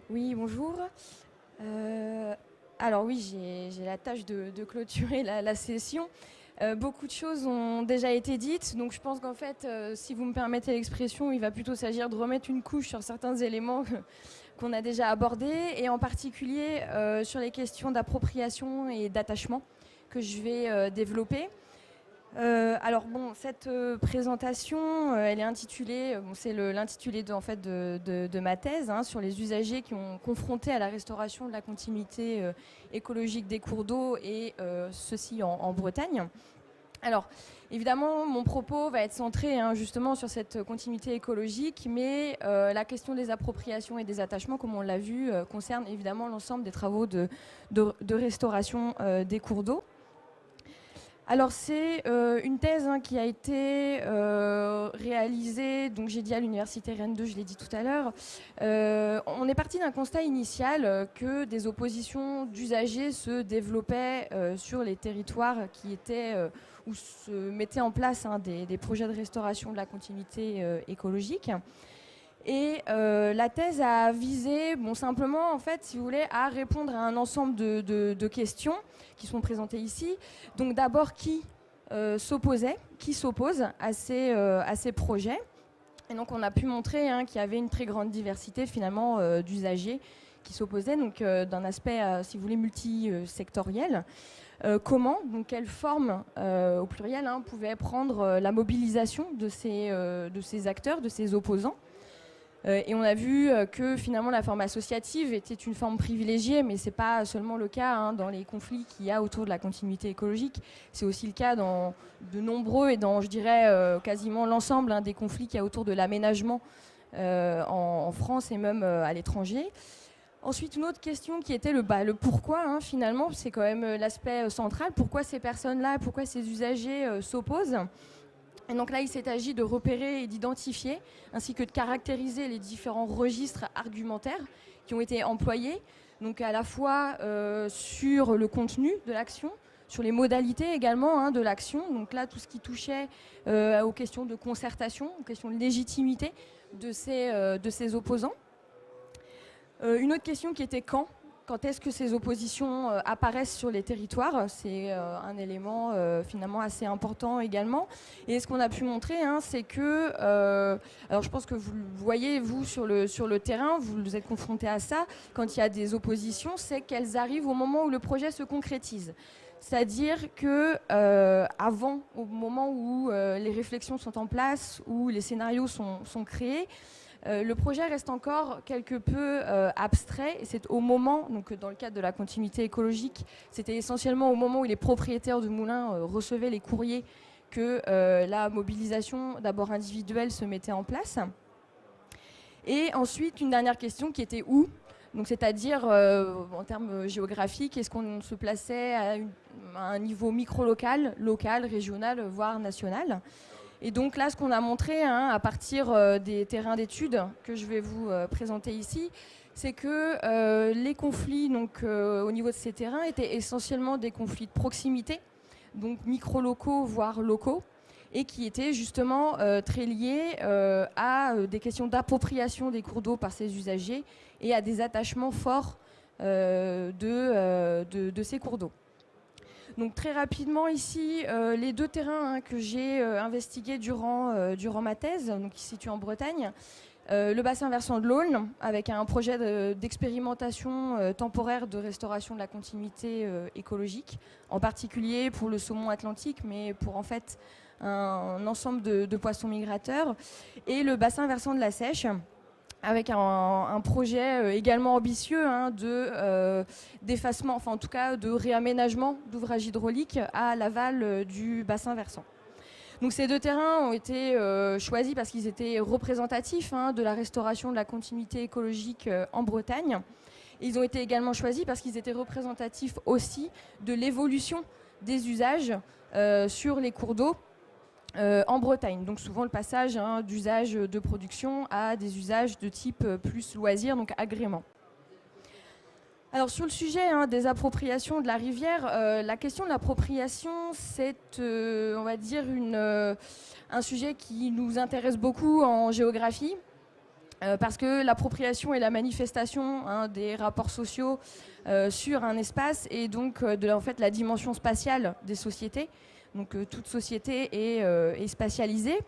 Oui, bonjour. Alors oui, j'ai la tâche de clôturer la session. Beaucoup de choses ont déjà été dites, donc je pense qu'en fait, si vous me permettez l'expression, il va plutôt s'agir de remettre une couche sur certains éléments qu'on a déjà abordés, et en particulier sur les questions d'appropriation et d'attachement que je vais développer. Alors bon, cette présentation, elle est intitulée, c'est l'intitulé en fait de ma thèse, hein, sur les usagers qui ont confronté à la restauration de la continuité écologique des cours d'eau, et ceci en Bretagne. Alors, évidemment, mon propos va être centré, hein, justement sur cette continuité écologique, mais la question des appropriations et des attachements, comme on l'a vu, concerne évidemment l'ensemble des travaux de restauration des cours d'eau. Alors c'est une thèse, hein, qui a été réalisée, donc j'ai dit à l'université Rennes 2, je l'ai dit tout à l'heure. On est parti d'un constat initial que des oppositions d'usagers se développaient sur les territoires qui étaient où se mettaient en place, hein, des projets de restauration de la continuité écologique. Et la thèse a visé, bon, simplement, en fait, si vous voulez, à répondre à un ensemble de questions qui sont présentées ici. Donc d'abord, qui s'opposait, qui s'oppose à ces projets. Et donc on a pu montrer, hein, qu'il y avait une très grande diversité finalement d'usagers qui s'opposaient, donc d'un aspect, si vous voulez, multisectoriel. Comment, donc quelle forme, au pluriel, hein, pouvait prendre la mobilisation de ces acteurs, de ces opposants. Et on a vu que finalement la forme associative était une forme privilégiée, mais ce n'est pas seulement le cas, hein, dans les conflits qu'il y a autour de la continuité écologique. C'est aussi le cas dans de nombreux et dans, je dirais, quasiment l'ensemble, hein, des conflits qu'il y a autour de l'aménagement en France et même à l'étranger. Ensuite, une autre question qui était le pourquoi, hein, finalement, c'est quand même l'aspect central. Pourquoi ces personnes-là, pourquoi ces usagers s'opposent ? Et donc là, il s'est agi de repérer et d'identifier, ainsi que de caractériser les différents registres argumentaires qui ont été employés, donc à la fois sur le contenu de l'action, sur les modalités également, hein, de l'action. Donc là, tout ce qui touchait aux questions de concertation, aux questions de légitimité de ces opposants. Une autre question qui était quand est-ce que ces oppositions apparaissent sur les territoires. C'est un élément finalement assez important également. Et ce qu'on a pu montrer, hein, c'est que, alors je pense que vous le voyez, vous, sur le terrain, vous êtes confrontés à ça, quand il y a des oppositions, c'est qu'elles arrivent au moment où le projet se concrétise. C'est-à-dire que avant, au moment où les réflexions sont en place, où les scénarios sont créés, le projet reste encore quelque peu abstrait, et c'est au moment, donc dans le cadre de la continuité écologique, c'était essentiellement au moment où les propriétaires de moulins recevaient les courriers que la mobilisation d'abord individuelle se mettait en place. Et ensuite, une dernière question qui était où ? Donc, c'est-à-dire, en termes géographiques, est-ce qu'on se plaçait à un niveau micro-local, local, régional, voire national ? Et donc là, ce qu'on a montré, hein, à partir des terrains d'études que je vais vous présenter ici, c'est que les conflits, donc, au niveau de ces terrains, étaient essentiellement des conflits de proximité, donc micro-locaux, voire locaux, et qui étaient justement très liés à des questions d'appropriation des cours d'eau par ces usagers et à des attachements forts de ces cours d'eau. Donc très rapidement ici, les deux terrains, hein, que j'ai investigués durant ma thèse, donc qui se situent en Bretagne. Le bassin versant de l'Aulne, avec un projet d'expérimentation temporaire de restauration de la continuité écologique, en particulier pour le saumon atlantique, mais pour en fait un ensemble de poissons migrateurs. Et le bassin versant de la Seiche, avec un projet également ambitieux, hein, d'effacement, enfin en tout cas de réaménagement d'ouvrages hydrauliques à l'aval du bassin versant. Donc ces deux terrains ont été choisis parce qu'ils étaient représentatifs, hein, de la restauration de la continuité écologique en Bretagne. Et ils ont été également choisis parce qu'ils étaient représentatifs aussi de l'évolution des usages sur les cours d'eau en Bretagne. Donc souvent le passage, hein, d'usage de production à des usages de type plus loisir, donc agrément. Alors sur le sujet, hein, des appropriations de la rivière, la question de l'appropriation, c'est, on va dire, un sujet qui nous intéresse beaucoup en géographie. parce que l'appropriation est la manifestation des rapports sociaux sur un espace et donc en fait, la dimension spatiale des sociétés. Donc toute société est spatialisée.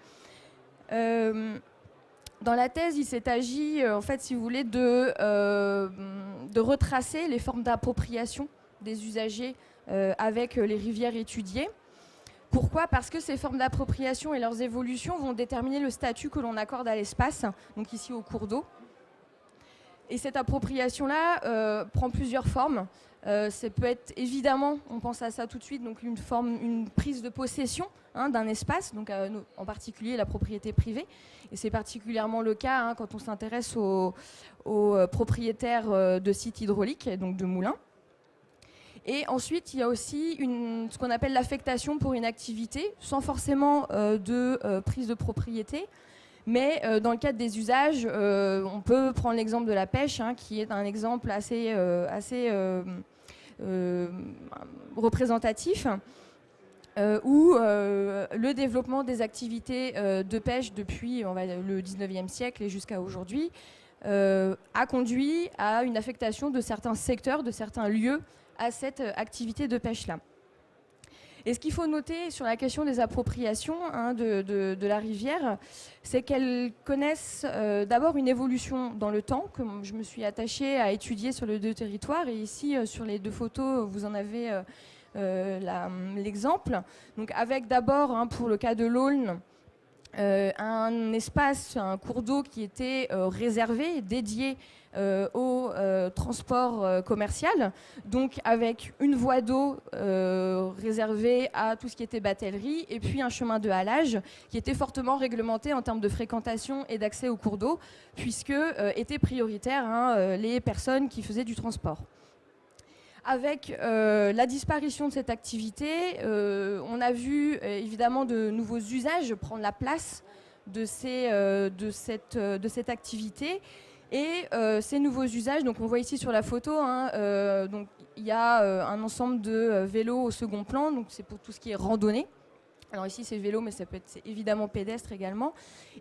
Dans la thèse, il s'est agi, en fait, si vous voulez, de retracer les formes d'appropriation des usagers avec les rivières étudiées. Pourquoi ? Parce que ces formes d'appropriation et leurs évolutions vont déterminer le statut que l'on accorde à l'espace, donc ici au cours d'eau. Et cette appropriation-là prend plusieurs formes. Ça peut être évidemment, on pense à ça tout de suite, donc une prise de possession d'un espace, donc en particulier la propriété privée. Et c'est particulièrement le cas quand on s'intéresse aux propriétaires de sites hydrauliques, donc de moulins. Et ensuite, il y a aussi ce qu'on appelle l'affectation pour une activité, sans forcément de prise de propriété. Mais dans le cadre des usages, on peut prendre l'exemple de la pêche, qui est un exemple assez représentatif, où le développement des activités de pêche depuis le 19e siècle et jusqu'à aujourd'hui a conduit à une affectation de certains secteurs, de certains lieux à cette activité de pêche-là. Et ce qu'il faut noter sur la question des appropriations de la rivière, c'est qu'elles connaissent d'abord une évolution dans le temps, que je me suis attachée à étudier sur les deux territoires. Et ici, sur les deux photos, vous en avez l'exemple. Donc, avec d'abord, pour le cas de l'Aulne, un espace, un cours d'eau qui était réservé, dédié au transport commercial, donc avec une voie d'eau réservée à tout ce qui était batellerie, et puis un chemin de halage qui était fortement réglementé en termes de fréquentation et d'accès au cours d'eau, puisque étaient prioritaires les personnes qui faisaient du transport. Avec la disparition de cette activité, on a vu évidemment de nouveaux usages prendre la place de cette activité. Et ces nouveaux usages, donc on voit ici sur la photo, donc il y a un ensemble de vélos au second plan, donc c'est pour tout ce qui est randonnée. Alors ici c'est vélo, mais ça peut être évidemment pédestre également.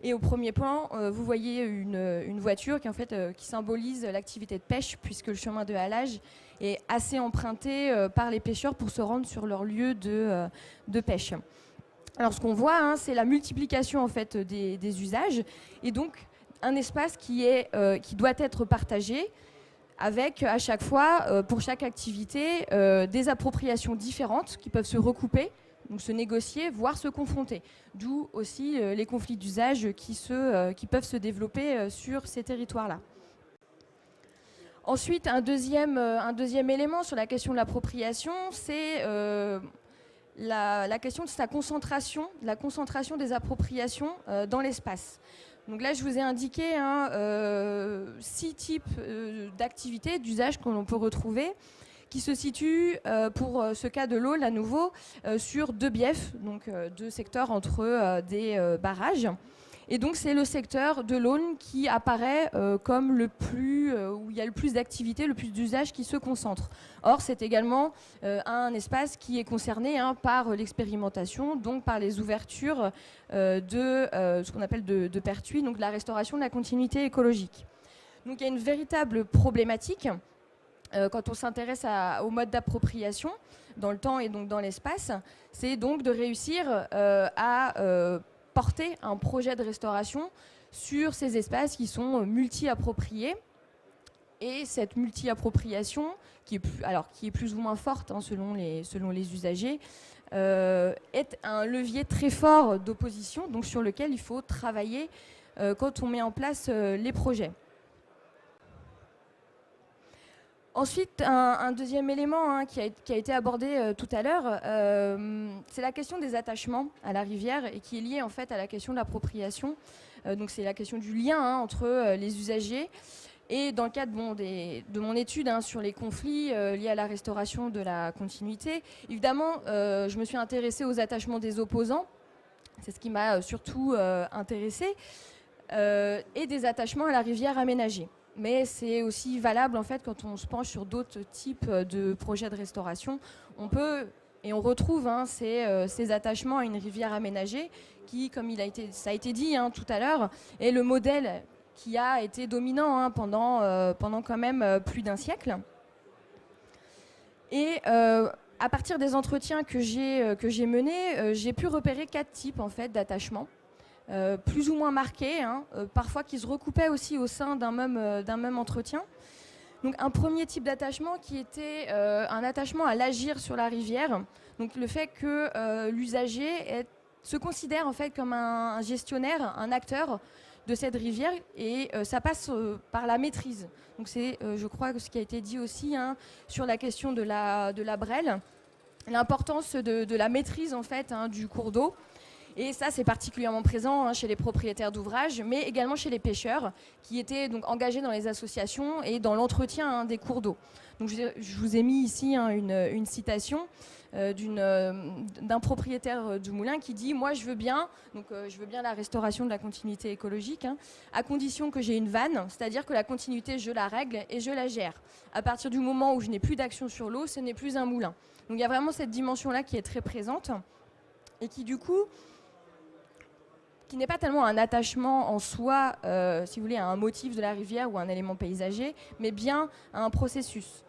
Et au premier plan, vous voyez une voiture qui, en fait, qui symbolise l'activité de pêche, puisque le chemin de halage est assez emprunté par les pêcheurs pour se rendre sur leur lieu de pêche. Alors ce qu'on voit, c'est la multiplication en fait des usages, et donc un espace qui doit être partagé, avec à chaque fois, pour chaque activité, des appropriations différentes qui peuvent se recouper, donc se négocier, voire se confronter. D'où aussi les conflits d'usage qui peuvent se développer sur ces territoires-là. Ensuite, un deuxième élément sur la question de l'appropriation, c'est la question de sa concentration, la concentration des appropriations dans l'espace. Donc là, je vous ai indiqué 6 types d'activités, d'usages que l'on peut retrouver, qui se situent, pour ce cas de l'Aulne à nouveau, sur 2 biefs, donc 2 secteurs entre des barrages. Et donc c'est le secteur de l'Aulne qui apparaît comme où il y a le plus d'activités, le plus d'usages qui se concentrent. Or, c'est également un espace qui est concerné par l'expérimentation, donc par les ouvertures de ce qu'on appelle de pertuis, donc la restauration de la continuité écologique. Donc il y a une véritable problématique quand on s'intéresse au mode d'appropriation dans le temps et donc dans l'espace, c'est donc de réussir à porter un projet de restauration sur ces espaces qui sont multi-appropriés. Et cette multi-appropriation, qui est plus ou moins forte selon les usagers, est un levier très fort d'opposition, donc sur lequel il faut travailler quand on met en place les projets. Ensuite, un deuxième élément qui a été abordé tout à l'heure, c'est la question des attachements à la rivière et qui est liée en fait à la question de l'appropriation. Donc c'est la question du lien entre les usagers. Et dans le cadre de mon étude sur les conflits liés à la restauration de la continuité, évidemment, je me suis intéressée aux attachements des opposants. C'est ce qui m'a surtout intéressée. Et des attachements à la rivière aménagée. Mais c'est aussi valable en fait quand on se penche sur d'autres types de projets de restauration. On retrouve ces attachements à une rivière aménagée qui, comme ça a été dit tout à l'heure, est le modèle qui a été dominant pendant quand même plus d'un siècle. Et à partir des entretiens que j'ai menés, j'ai pu repérer 4 types en fait, d'attachements, plus ou moins marqués, parfois qui se recoupaient aussi au sein d'un même entretien. Donc un premier type d'attachement qui était un attachement à l'agir sur la rivière, donc le fait que l'usager se considère en fait comme un gestionnaire, un acteur de cette rivière, et ça passe par la maîtrise. Donc c'est, je crois, ce qui a été dit aussi sur la question de la Brel, l'importance de la maîtrise en fait du cours d'eau. Et ça, c'est particulièrement présent chez les propriétaires d'ouvrages, mais également chez les pêcheurs, qui étaient donc engagés dans les associations et dans l'entretien des cours d'eau. Donc, je vous ai mis ici une citation d'un propriétaire du moulin qui dit « Moi, je veux bien la restauration de la continuité écologique, à condition que j'ai une vanne, c'est-à-dire que la continuité, je la règle et je la gère. À partir du moment où je n'ai plus d'action sur l'eau, ce n'est plus un moulin. » Donc, il y a vraiment cette dimension-là qui est très présente et qui, du coup, qui n'est pas tellement un attachement en soi, si vous voulez, à un motif de la rivière ou un élément paysager, mais bien à un processus.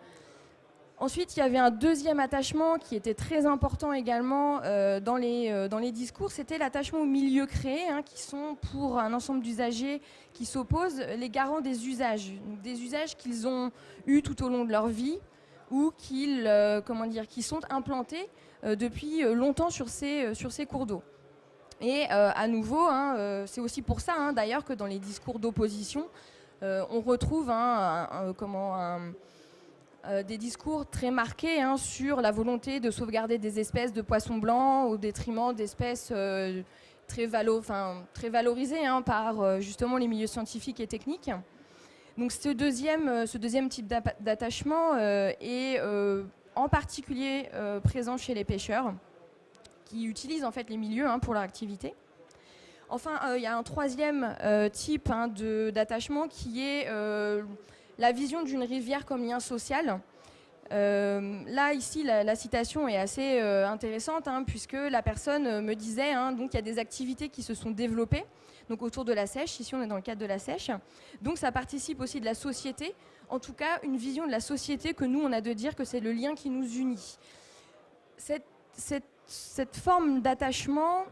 Ensuite, il y avait un deuxième attachement qui était très important également dans les discours, c'était l'attachement aux milieux créés, qui sont pour un ensemble d'usagers qui s'opposent, les garants des usages qu'ils ont eus tout au long de leur vie ou qui sont implantés depuis longtemps sur ces cours d'eau. Et à nouveau, c'est aussi pour ça d'ailleurs que dans les discours d'opposition, on retrouve des discours très marqués sur la volonté de sauvegarder des espèces de poissons blancs au détriment d'espèces très valorisées par justement les milieux scientifiques et techniques. Donc ce deuxième type d'attachement est en particulier présent chez les pêcheurs, qui utilisent en fait les milieux pour leur activité. Enfin, il y a un troisième type d'attachement qui est la vision d'une rivière comme lien social. Là, ici, la citation est assez intéressante puisque la personne me disait donc il y a des activités qui se sont développées donc autour de la sèche. Ici, on est dans le cadre de la sèche. Donc, ça participe aussi de la société. En tout cas, une vision de la société que nous, on a de dire que c'est le lien qui nous unit. Cette forme d'attachement,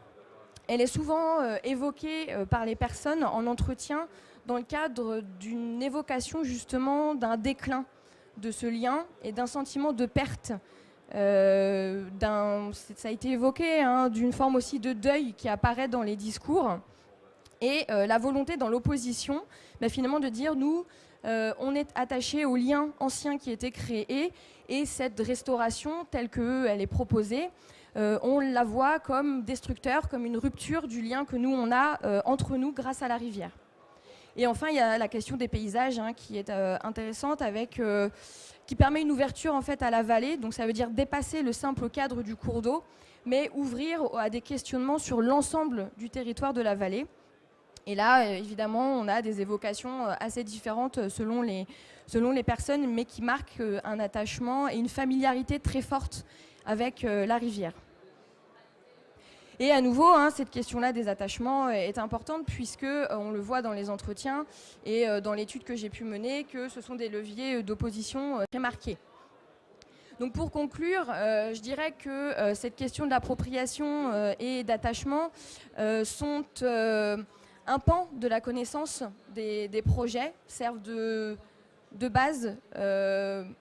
elle est souvent évoquée par les personnes en entretien dans le cadre d'une évocation justement d'un déclin de ce lien et d'un sentiment de perte. Ça a été évoqué d'une forme aussi de deuil qui apparaît dans les discours et la volonté dans l'opposition finalement de dire nous, on est attaché au lien ancien qui a été créé et cette restauration telle qu'elle est proposée, on la voit comme destructeur, comme une rupture du lien que nous, on a entre nous grâce à la rivière. Et enfin, il y a la question des paysages qui est intéressante, qui permet une ouverture en fait, à la vallée. Donc ça veut dire dépasser le simple cadre du cours d'eau, mais ouvrir à des questionnements sur l'ensemble du territoire de la vallée. Et là, évidemment, on a des évocations assez différentes selon les personnes, mais qui marquent un attachement et une familiarité très forte avec la rivière. Et à nouveau, cette question-là des attachements est importante puisque on le voit dans les entretiens et dans l'étude que j'ai pu mener que ce sont des leviers d'opposition très marqués. Donc pour conclure, je dirais que cette question de l'appropriation et d'attachement sont un pan de la connaissance des projets, servent de base,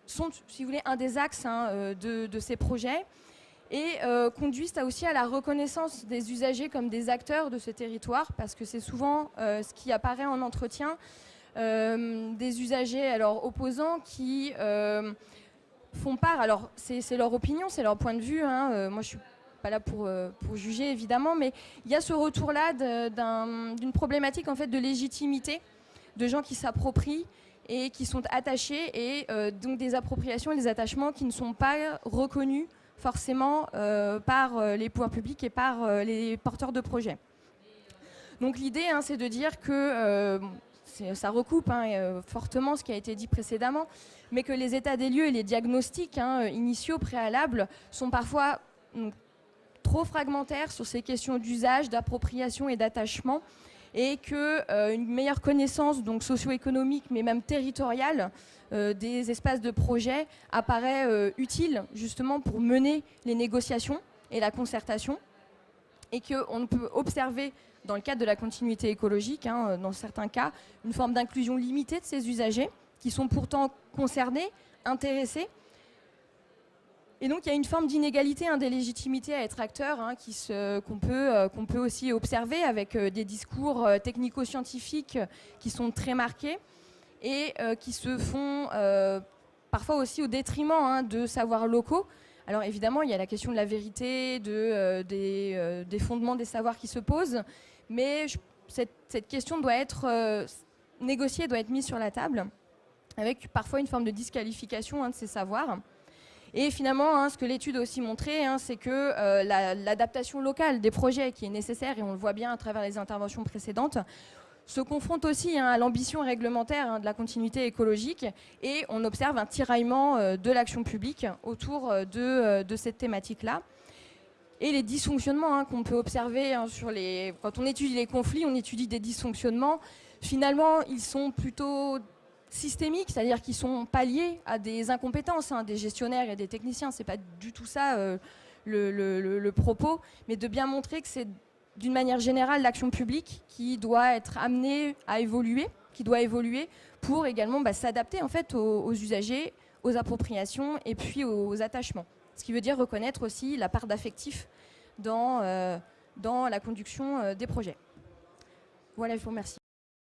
sont, si vous voulez, un des axes de ces projets. Et conduisent aussi à la reconnaissance des usagers comme des acteurs de ce territoire, parce que c'est souvent ce qui apparaît en entretien, des usagers alors, opposants qui font part, alors c'est leur opinion, c'est leur point de vue, moi je ne suis pas là pour juger évidemment, mais il y a ce retour-là d'une problématique en fait, de légitimité, de gens qui s'approprient et qui sont attachés, et donc des appropriations et des attachements qui ne sont pas reconnus forcément par les pouvoirs publics et par les porteurs de projets. Donc l'idée, c'est de dire que ça recoupe fortement ce qui a été dit précédemment, mais que les états des lieux et les diagnostics initiaux, préalables, sont parfois trop fragmentaires sur ces questions d'usage, d'appropriation et d'attachement, et qu'une meilleure connaissance donc socio-économique, mais même territoriale, des espaces de projet apparaît utile justement pour mener les négociations et la concertation, et qu'on peut observer dans le cadre de la continuité écologique, dans certains cas, une forme d'inclusion limitée de ces usagers qui sont pourtant concernés, intéressés. Et donc il y a une forme d'inégalité, des légitimités à être acteur qu'on peut aussi observer avec des discours technico-scientifiques qui sont très marqués et qui se font parfois aussi au détriment de savoirs locaux. Alors évidemment, il y a la question de la vérité, des fondements des savoirs qui se posent, mais cette question doit être négociée, doit être mise sur la table, avec parfois une forme de disqualification de ces savoirs. Et finalement, ce que l'étude a aussi montré, c'est que l'adaptation locale des projets qui est nécessaire, et on le voit bien à travers les interventions précédentes, se confronte aussi à l'ambition réglementaire de la continuité écologique, et on observe un tiraillement de l'action publique autour de cette thématique-là. Et les dysfonctionnements qu'on peut observer quand on étudie les conflits, on étudie des dysfonctionnements. Finalement, ils sont plutôt systémiques, c'est-à-dire qu'ils sont pas liés à des incompétences des gestionnaires et des techniciens. C'est pas du tout ça le propos, mais de bien montrer que c'est d'une manière générale l'action publique qui doit être amenée à évoluer, qui doit évoluer pour également s'adapter en fait aux usagers, aux appropriations et puis aux attachements. Ce qui veut dire reconnaître aussi la part d'affectif dans la conduction des projets. Voilà, je vous remercie.